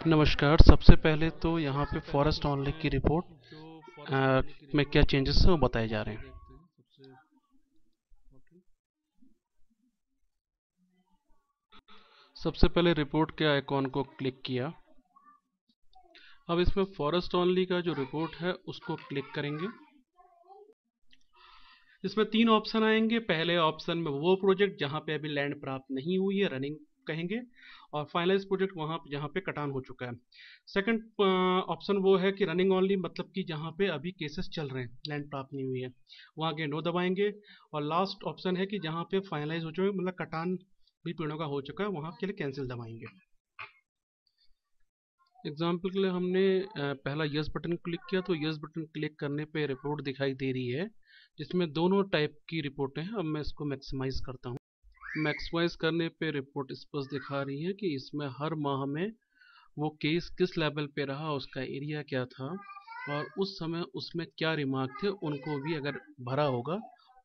नमस्कार। सबसे पहले तो यहाँ पे फॉरेस्ट ऑनली की रिपोर्ट में क्या चेंजेस हैं वो बताए जा रहे हैं। सबसे पहले रिपोर्ट के आइकॉन को क्लिक किया। अब इसमें फॉरेस्ट ऑनली का जो रिपोर्ट है उसको क्लिक करेंगे। इसमें 3 ऑप्शन आएंगे। पहले ऑप्शन में वो प्रोजेक्ट जहाँ पे अभी लैंड प्राप्त नहीं हुई है, रनिंग कहेंगे, और फाइनलाइज प्रोजेक्ट वहाँ जहाँ पे कटान हो चुका है। सेकंड ऑप्शन वो है कि रनिंग ऑनली, मतलब कि जहाँ पे अभी केसेस चल रहे हैं, लैंड प्राप्त नहीं हुई है, वहाँ के नो दबाएंगे। और लास्ट ऑप्शन है कि जहाँ पे फाइनलाइज हो चुका है, मतलब कटान भी पेड़ों का हो चुका है, वहाँ के लिए कैंसिल दबाएंगे। एग्जाम्पल के लिए हमने पहला यस बटन क्लिक किया, तो यस बटन क्लिक करने पे रिपोर्ट दिखाई दे रही है जिसमें दोनों टाइप की रिपोर्टें हैं। अब मैं इसको मैक्सिमाइज करता हूँ। मैक्सिमाइज करने पे रिपोर्ट स्पष्ट दिखा रही है कि इसमें हर माह में वो केस किस लेवल पे रहा, उसका एरिया क्या था, और उस समय उसमें क्या रिमार्क थे, उनको भी अगर भरा होगा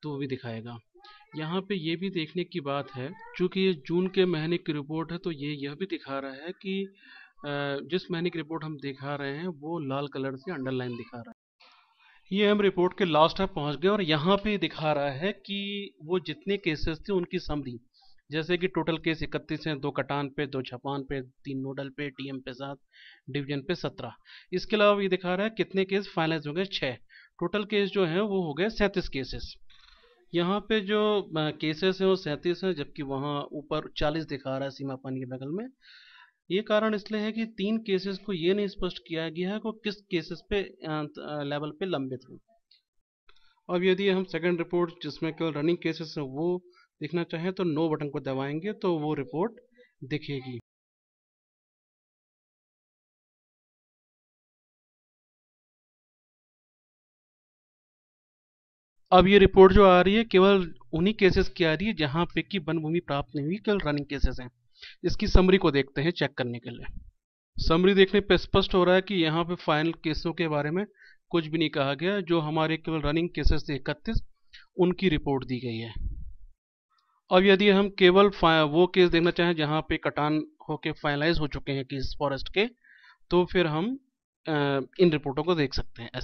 तो वो भी दिखाएगा। यहाँ पे ये भी देखने की बात है, चूंकि ये जून के महीने की रिपोर्ट है, तो ये यह भी दिखा रहा है कि जिस महीने की रिपोर्ट हम दिखा रहे हैं वो लाल कलर से अंडरलाइन दिखा रहा है। ये हम रिपोर्ट के लास्ट में पहुंच गए और यहाँ पे दिखा रहा है कि वो जितने केसेस थे उनकी समरी, जैसे कि टोटल केस 31 हैं, 2 कटान पे, 2 छपान पे, 3 नोडल पे, टीएम पे 7, डिवीजन पे 17। इसके अलावा ये दिखा रहा है कितने केस फाइनलाइज हो गए, 6। टोटल केस जो हैं वो हो गए 37 केसेस। यहाँ पे जो केसेस हैं वो 37 हैं, जबकि वहाँ ऊपर 40 दिखा रहा है सीमा पानी के बगल में। ये कारण इसलिए है कि 3 केसेस को ये नहीं स्पष्ट किया गया है कि किस केसेस पे लेवल पे लंबित हैं। अब यदि हम सेकंड रिपोर्ट जिसमें केवल रनिंग केसेस हैं वो देखना चाहें तो नो बटन को दबाएंगे तो वो रिपोर्ट दिखेगी। अब ये रिपोर्ट जो आ रही है केवल उन्हीं केसेस की आ रही है जहां पे कि वन भूमि प्राप्त नहीं हुई, केवल रनिंग केसेस हैं। इसकी समरी को देखते हैं चेक करने के लिए। समरी देखने पे स्पष्ट हो रहा है कि यहाँ पे फाइनल केसों के बारे में कुछ भी नहीं कहा गया। जो हमारे केवल रनिंग केसेस थे 31, उनकी रिपोर्ट दी गई है। अब यदि हम केवल वो केस देखना चाहें जहाँ पे कटान होके फाइनलाइज हो चुके हैं केस फॉरेस्ट के, तो फिर हम इन रिपोर्टों को देख सकते हैं।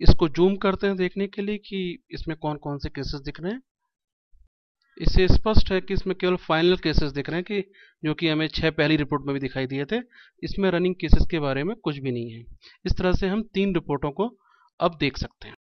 इसको जूम करते हैं देखने के लिए कि इसमें कौन कौन से केसेस दिख रहे हैं। इससे स्पष्ट है कि इसमें केवल फाइनल केसेस दिख रहे हैं, कि जो कि हमें 6 पहली रिपोर्ट में भी दिखाई दिए थे। इसमें रनिंग केसेस के बारे में कुछ भी नहीं है। इस तरह से हम 3 रिपोर्टों को अब देख सकते हैं।